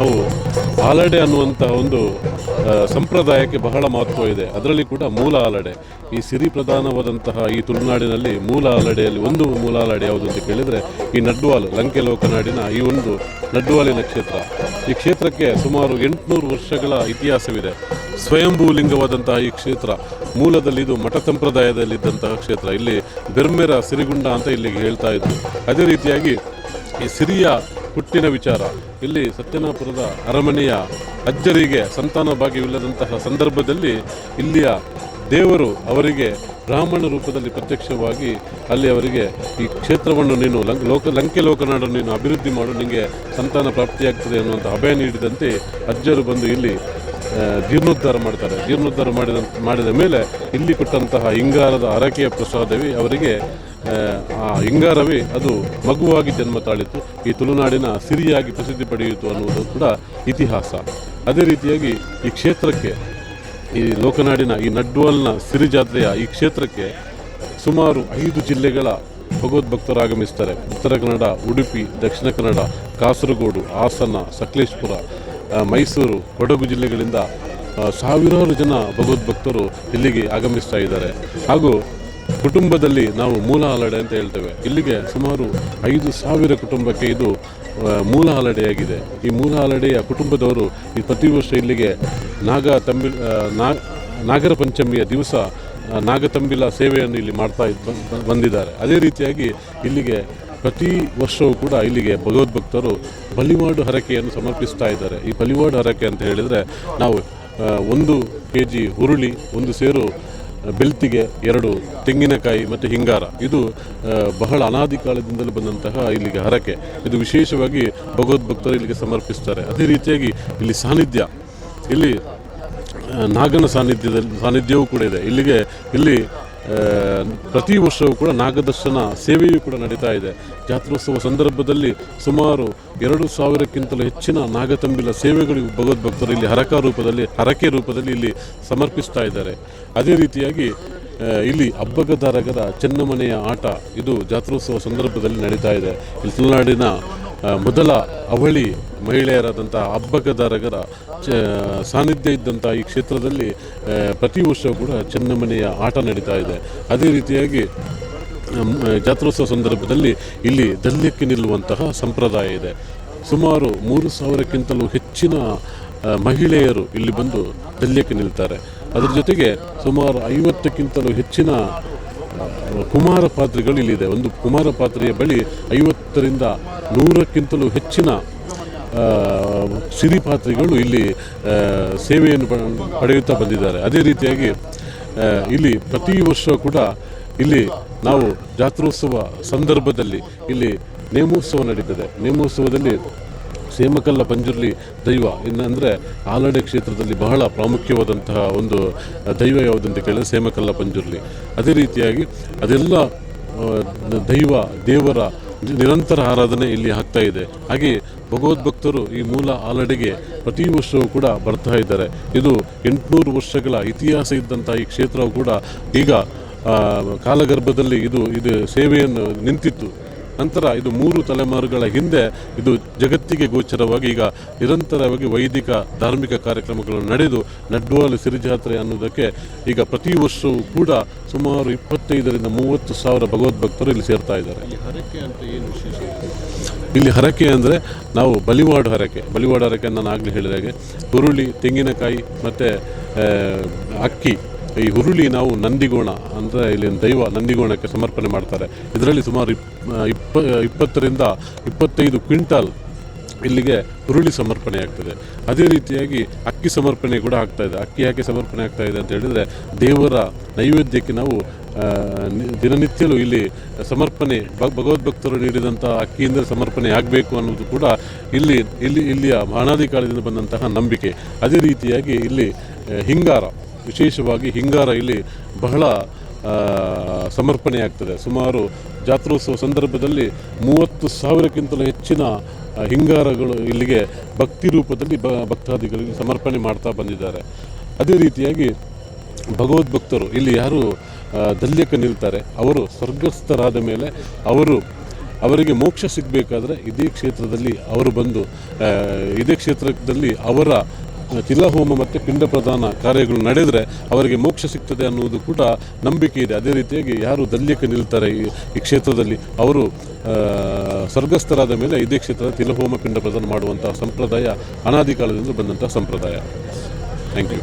ನಾವು ಆಲಡೆ ಅನ್ನುವಂಥ ಒಂದು ಸಂಪ್ರದಾಯಕ್ಕೆ ಬಹಳ ಮಹತ್ವ ಇದೆ. ಅದರಲ್ಲಿ ಕೂಡ ಮೂಲ ಆಲಡೆ, ಈ ಸಿರಿ ಪ್ರಧಾನವಾದಂತಹ ಈ ತುಳುನಾಡಿನಲ್ಲಿ ಮೂಲ ಆಲಡೆಯಲ್ಲಿ ಒಂದು ಮೂಲ ಆಲಡೆ ಯಾವುದು ಅಂತ ಕೇಳಿದರೆ ಈ ನಡ್ವಾಲ್, ಲಂಕೆ ಲೋಕನಾಡಿನ ಈ ಒಂದು ನಡ್ವಾಲಿನ ಕ್ಷೇತ್ರ. ಈ ಕ್ಷೇತ್ರಕ್ಕೆ ಸುಮಾರು 800 ವರ್ಷಗಳ ಇತಿಹಾಸವಿದೆ. ಸ್ವಯಂಭೂ ಲಿಂಗವಾದಂತಹ ಈ ಕ್ಷೇತ್ರ ಮೂಲದಲ್ಲಿ ಇದು ಮಠ ಸಂಪ್ರದಾಯದಲ್ಲಿದ್ದಂತಹ ಕ್ಷೇತ್ರ. ಇಲ್ಲಿ ಬೆರ್ಮೆರ ಸಿರಿಗುಂಡ ಅಂತ ಇಲ್ಲಿಗೆ ಹೇಳ್ತಾ ಇದ್ರು. ಅದೇ ರೀತಿಯಾಗಿ ಈ ಸಿರಿಯ ಹುಟ್ಟಿನ ವಿಚಾರ, ಇಲ್ಲಿ ಸತ್ಯನಾಪುರದ ಅರಮನೆಯ ಅಜ್ಜರಿಗೆ ಸಂತಾನ ಭಾಗ್ಯವಿಲ್ಲದಂತಹ ಸಂದರ್ಭದಲ್ಲಿ ಇಲ್ಲಿಯ ದೇವರು ಅವರಿಗೆ ಬ್ರಾಹ್ಮಣ ರೂಪದಲ್ಲಿ ಪ್ರತ್ಯಕ್ಷವಾಗಿ ಅಲ್ಲಿ ಅವರಿಗೆ ಈ ಕ್ಷೇತ್ರವನ್ನು ನೀನು ಲಂಕೆ ಲೋಕನಾಡನ್ನು ನೀನು ಅಭಿವೃದ್ಧಿ ಮಾಡು, ನಿಮಗೆ ಸಂತಾನ ಪ್ರಾಪ್ತಿಯಾಗ್ತದೆ ಅನ್ನುವಂಥ ಅಭಯ ನೀಡಿದಂತೆ ಅಜ್ಜರು ಬಂದು ಇಲ್ಲಿ ಜೀರ್ಣೋದ್ಧಾರ ಮಾಡ್ತಾರೆ. ಜೀರ್ಣೋದ್ಧಾರ ಮಾಡಿದ ಮೇಲೆ ಇಲ್ಲಿ ಕೊಟ್ಟಂತಹ ಹಿಂಗಾರದ ಹರಕೆಯ ಪ್ರಸಾದವೇ ಅವರಿಗೆ ಆ ಹಿಂಗಾರವೇ ಅದು ಮಗುವಾಗಿ ಜನ್ಮ ತಾಳಿತು, ಈ ತುಳುನಾಡಿನ ಸಿರಿಯಾಗಿ ಪ್ರಸಿದ್ಧಿ ಪಡೆಯಿತು ಅನ್ನುವುದು ಕೂಡ ಇತಿಹಾಸ. ಅದೇ ರೀತಿಯಾಗಿ ಈ ಕ್ಷೇತ್ರಕ್ಕೆ, ಈ ಲೋಕನಾಡಿನ ಈ ನಡ್ವಾಲ್ನ ಸಿರಿ ಜಾತ್ರೆಯ ಈ ಕ್ಷೇತ್ರಕ್ಕೆ ಸುಮಾರು 5 ಜಿಲ್ಲೆಗಳ ಭಗವದ್ಭಕ್ತರು ಆಗಮಿಸ್ತಾರೆ. ಉತ್ತರ ಕನ್ನಡ, ಉಡುಪಿ, ದಕ್ಷಿಣ ಕನ್ನಡ, ಕಾಸರಗೋಡು, ಹಾಸನ, ಸಕಲೇಶಪುರ, ಮೈಸೂರು, ಕೊಡಗು ಜಿಲ್ಲೆಗಳಿಂದ ಸಾವಿರಾರು ಜನ ಭಗವದ್ಭಕ್ತರು ಇಲ್ಲಿಗೆ ಆಗಮಿಸ್ತಾ ಇದ್ದಾರೆ. ಹಾಗೂ ಕುಟುಂಬದಲ್ಲಿ ನಾವು ಮೂಲ ಆಲಡೆ ಅಂತ ಹೇಳ್ತೇವೆ. ಇಲ್ಲಿಗೆ ಸುಮಾರು 5,000 ಕುಟುಂಬಕ್ಕೆ ಇದು ಮೂಲ ಆಲಡೆಯಾಗಿದೆ. ಈ ಮೂಲ ಆಲಡೆಯ ಕುಟುಂಬದವರು ಈ ಪ್ರತಿ ವರ್ಷ ಇಲ್ಲಿಗೆ ನಾಗರ ಪಂಚಮಿಯ ದಿವಸ ನಾಗತಂಬಿಲ ಸೇವೆಯನ್ನು ಇಲ್ಲಿ ಮಾಡ್ತಾ ಬಂದಿದ್ದಾರೆ. ಅದೇ ರೀತಿಯಾಗಿ ಇಲ್ಲಿಗೆ ಪ್ರತಿ ವರ್ಷವೂ ಕೂಡ ಇಲ್ಲಿಗೆ ಭಗವದ್ಭಕ್ತರು ಬಲಿವಾಡು ಹರಕೆಯನ್ನು ಸಮರ್ಪಿಸ್ತಾ ಇದ್ದಾರೆ. ಈ ಬಲಿವಾಡು ಹರಕೆ ಅಂತ ಹೇಳಿದರೆ ನಾವು 1 kg ಹುರುಳಿ, 1 ಸೇರು ಬೆಳ್ತಿಗೆ, 2 ತೆಂಗಿನಕಾಯಿ ಮತ್ತು ಹಿಂಗಾರ, ಇದು ಬಹಳ ಅನಾದಿ ಕಾಲದಿಂದಲೂ ಬಂದಂತಹ ಇಲ್ಲಿಗೆ ಹರಕೆ. ಇದು ವಿಶೇಷವಾಗಿ ಭಗವದ್ಭಕ್ತರು ಇಲ್ಲಿಗೆ ಸಮರ್ಪಿಸ್ತಾರೆ. ಅದೇ ರೀತಿಯಾಗಿ ಇಲ್ಲಿ ಸಾನ್ನಿಧ್ಯ, ಇಲ್ಲಿ ನಾಗನ ಸಾನ್ನಿಧ್ಯವೂ ಕೂಡ ಇದೆ. ಇಲ್ಲಿ ಪ್ರತಿ ವರ್ಷವೂ ಕೂಡ ನಾಗದರ್ಶನ ಸೇವೆಯೂ ಕೂಡ ನಡೀತಾ ಇದೆ. ಜಾತ್ರೋತ್ಸವ ಸಂದರ್ಭದಲ್ಲಿ ಸುಮಾರು 2,000ಕ್ಕಿಂತಲೂ ಹೆಚ್ಚಿನ ನಾಗತಂಬಿಲ ಸೇವೆಗಳು ಭಗವದ್ಭಕ್ತರು ಇಲ್ಲಿ ಹರಕೆ ರೂಪದಲ್ಲಿ ಇಲ್ಲಿ ಸಮರ್ಪಿಸ್ತಾ ಇದ್ದಾರೆ. ಅದೇ ರೀತಿಯಾಗಿ ಇಲ್ಲಿ ಅಬ್ಬಗದಾರಗರ ಚೆನ್ನಮನೆಯ ಆಟ, ಇದು ಜಾತ್ರೋತ್ಸವ ಸಂದರ್ಭದಲ್ಲಿ ನಡೀತಾ ಇದೆ. ಇಲ್ಲಿ ತುಳುನಾಡಿನ ಮೊದಲ ಅವಳಿ ಮಹಿಳೆಯರಾದಂಥ ಅಬ್ಬಗದಾರಗರ ಸಾನ್ನಿಧ್ಯ ಇದ್ದಂಥ ಈ ಕ್ಷೇತ್ರದಲ್ಲಿ ಪ್ರತಿ ವರ್ಷವೂ ಕೂಡ ಚೆನ್ನಮನೆಯ ಆಟ ನಡೀತಾ ಇದೆ. ಅದೇ ರೀತಿಯಾಗಿ ಜಾತ್ರೋತ್ಸವ ಸಂದರ್ಭದಲ್ಲಿ ಇಲ್ಲಿ ದಲ್ಯಕ್ಕೆ ನಿಲ್ಲುವಂತಹ ಸಂಪ್ರದಾಯ ಇದೆ. ಸುಮಾರು 3,000ಕ್ಕಿಂತಲೂ ಹೆಚ್ಚಿನ ಮಹಿಳೆಯರು ಇಲ್ಲಿ ಬಂದು ದಲ್ಯಕ್ಕೆ ನಿಲ್ತಾರೆ. ಅದರ ಜೊತೆಗೆ ಸುಮಾರು 50ಕ್ಕಿಂತಲೂ ಹೆಚ್ಚಿನ ಕುಮಾರ ಪಾತ್ರೆಗಳು ಇಲ್ಲಿದೆ. ಒಂದು ಕುಮಾರ ಪಾತ್ರೆಯ ಬಳಿ 50ರಿಂದ 100ಕ್ಕಿಂತಲೂ ಹೆಚ್ಚಿನ ಸಿರಿಪಾತ್ರೆಗಳು ಇಲ್ಲಿ ಸೇವೆಯನ್ನು ಪಡೆಯುತ್ತಾ ಬಂದಿದ್ದಾರೆ. ಅದೇ ರೀತಿಯಾಗಿ ಇಲ್ಲಿ ಪ್ರತಿ ವರ್ಷ ಕೂಡ ಇಲ್ಲಿ ನಾವು ಜಾತ್ರೋತ್ಸವ ಸಂದರ್ಭದಲ್ಲಿ ಇಲ್ಲಿ ನೇಮೋತ್ಸವ ನಡೀತದೆ. ನೇಮೋತ್ಸವದಲ್ಲಿ ಸೇಮಕಲ್ಲ ಪಂಜುರ್ಲಿ ದೈವ ಅಂದರೆ ಆಲಡೆ ಕ್ಷೇತ್ರದಲ್ಲಿ ಬಹಳ ಪ್ರಾಮುಖ್ಯವಾದಂತಹ ಒಂದು ದೈವ ಯಾವುದಂತ ಕೇಳಿದ್ರೆ ಸೇಮಕಲ್ಲ ಪಂಜುರ್ಲಿ. ಅದೇ ರೀತಿಯಾಗಿ ಅದೆಲ್ಲ ದೇವರ ನಿರಂತರ ಆರಾಧನೆ ಇಲ್ಲಿ ಆಗ್ತಾ ಇದೆ. ಹಾಗೆ ಭಗವದ್ಭಕ್ತರು ಈ ಮೂಲ ಆಲಡೆಗೆ ಪ್ರತಿ ವರ್ಷವೂ ಕೂಡ ಬರ್ತಾ ಇದ್ದಾರೆ. ಇದು 800 ವರ್ಷಗಳ ಇತಿಹಾಸ ಇದ್ದಂಥ ಈ ಕ್ಷೇತ್ರವು ಕೂಡ ಈಗ ಕಾಲಗರ್ಭದಲ್ಲಿ ಇದು ಸೇವೆಯನ್ನು ನಿಂತಿತ್ತು. ನಂತರ ಇದು 3 ತಲೆಮಾರುಗಳ ಹಿಂದೆ ಇದು ಜಗತ್ತಿಗೆ ಗೋಚರವಾಗಿ ಈಗ ನಿರಂತರವಾಗಿ ವೈದಿಕ ಧಾರ್ಮಿಕ ಕಾರ್ಯಕ್ರಮಗಳು ನಡೆದು ನಡ್ವಾಲ್ ಸಿರಿಜಾತ್ರೆ ಅನ್ನೋದಕ್ಕೆ ಈಗ ಪ್ರತಿ ವರ್ಷವೂ ಕೂಡ ಸುಮಾರು 25ರಿಂದ 30 ಸಾವಿರ ಭಗವದ್ಭಕ್ತರು ಇಲ್ಲಿ ಸೇರ್ತಾ ಇದ್ದಾರೆ. ಇಲ್ಲಿ ಹರಕೆ ಅಂದರೆ ನಾವು ಬಲಿವಾಡು ಹರಕೆ ನಾನು ಆಗಲೇ ಹೇಳಿದ ಹಾಗೆ ಹುರುಳಿ, ತೆಂಗಿನಕಾಯಿ ಮತ್ತು ಅಕ್ಕಿ. ಈ ಹುರುಳಿ ನಾವು ನಂದಿಗೋಣ ಅಂದರೆ ಇಲ್ಲಿ ದೈವ ನಂದಿಗೋಣಕ್ಕೆ ಸಮರ್ಪಣೆ ಮಾಡ್ತಾರೆ. ಇದರಲ್ಲಿ ಸುಮಾರು 20ರಿಂದ 25 ಕ್ವಿಂಟಾಲ್ ಇಲ್ಲಿಗೆ ಹುರುಳಿ ಸಮರ್ಪಣೆ ಆಗ್ತದೆ. ಅದೇ ರೀತಿಯಾಗಿ ಅಕ್ಕಿ ಸಮರ್ಪಣೆ ಕೂಡ ಆಗ್ತಾ ಇದೆ. ಅಕ್ಕಿ ಯಾಕೆ ಸಮರ್ಪಣೆ ಆಗ್ತಾ ಇದೆ ಅಂತ ಹೇಳಿದರೆ ದೇವರ ನೈವೇದ್ಯಕ್ಕೆ ನಾವು ದಿನನಿತ್ಯಲೂ ಇಲ್ಲಿ ಸಮರ್ಪಣೆ ಭಗವದ್ಭಕ್ತರು ನೀಡಿದಂಥ ಅಕ್ಕಿಯಿಂದ ಸಮರ್ಪಣೆ ಆಗಬೇಕು ಅನ್ನೋದು ಕೂಡ ಇಲ್ಲಿಯ ಅನಾದಿ ಕಾಲದಿಂದ ಬಂದಂತಹ ನಂಬಿಕೆ. ಅದೇ ರೀತಿಯಾಗಿ ಇಲ್ಲಿ ಹಿಂಗಾರ, ವಿಶೇಷವಾಗಿ ಹಿಂಗಾರ ಇಲ್ಲಿ ಬಹಳ ಸಮರ್ಪಣೆ ಆಗ್ತದೆ. ಸುಮಾರು ಜಾತ್ರೋತ್ಸವ ಸಂದರ್ಭದಲ್ಲಿ 30,000ಕ್ಕಿಂತಲೂ ಹೆಚ್ಚಿನ ಹಿಂಗಾರಗಳು ಇಲ್ಲಿಗೆ ಭಕ್ತಿ ರೂಪದಲ್ಲಿ ಭಕ್ತಾದಿಗಳಿಗೆ ಸಮರ್ಪಣೆ ಮಾಡ್ತಾ ಬಂದಿದ್ದಾರೆ. ಅದೇ ರೀತಿಯಾಗಿ ಭಗವದ್ಭಕ್ತರು ಇಲ್ಲಿ ಯಾರು ದಲ್ಯಕ್ಕೆ ನಿಲ್ತಾರೆ ಅವರು ಸ್ವರ್ಗಸ್ಥರಾದ ಮೇಲೆ ಅವರು ಅವರಿಗೆ ಮೋಕ್ಷ ಸಿಗಬೇಕಾದ್ರೆ ಇದೇ ಕ್ಷೇತ್ರದಲ್ಲಿ ಅವರು ಬಂದು ಇದೇ ಕ್ಷೇತ್ರದಲ್ಲಿ ಅವರ ತಿಲಹೋಮ ಮತ್ತು ಪಿಂಡ ಪ್ರದಾನ ಕಾರ್ಯಗಳು ನಡೆದರೆ ಅವರಿಗೆ ಮೋಕ್ಷ ಸಿಗ್ತದೆ ಅನ್ನುವುದು ಕೂಡ ನಂಬಿಕೆ ಇದೆ. ಅದೇ ರೀತಿಯಾಗಿ ಯಾರು ದಲ್ಯಕ್ಕೆ ನಿಲ್ತಾರೆ ಈ ಕ್ಷೇತ್ರದಲ್ಲಿ ಅವರು ಸ್ವರ್ಗಸ್ಥರಾದ ಮೇಲೆ ಇದೇ ಕ್ಷೇತ್ರದ ತಿಲಹೋಮ ಪಿಂಡ ಪ್ರದಾನ ಮಾಡುವಂತಹ ಸಂಪ್ರದಾಯ ಅನಾದಿ ಕಾಲದಿಂದ ಬಂದಂಥ ಸಂಪ್ರದಾಯ. Thank you.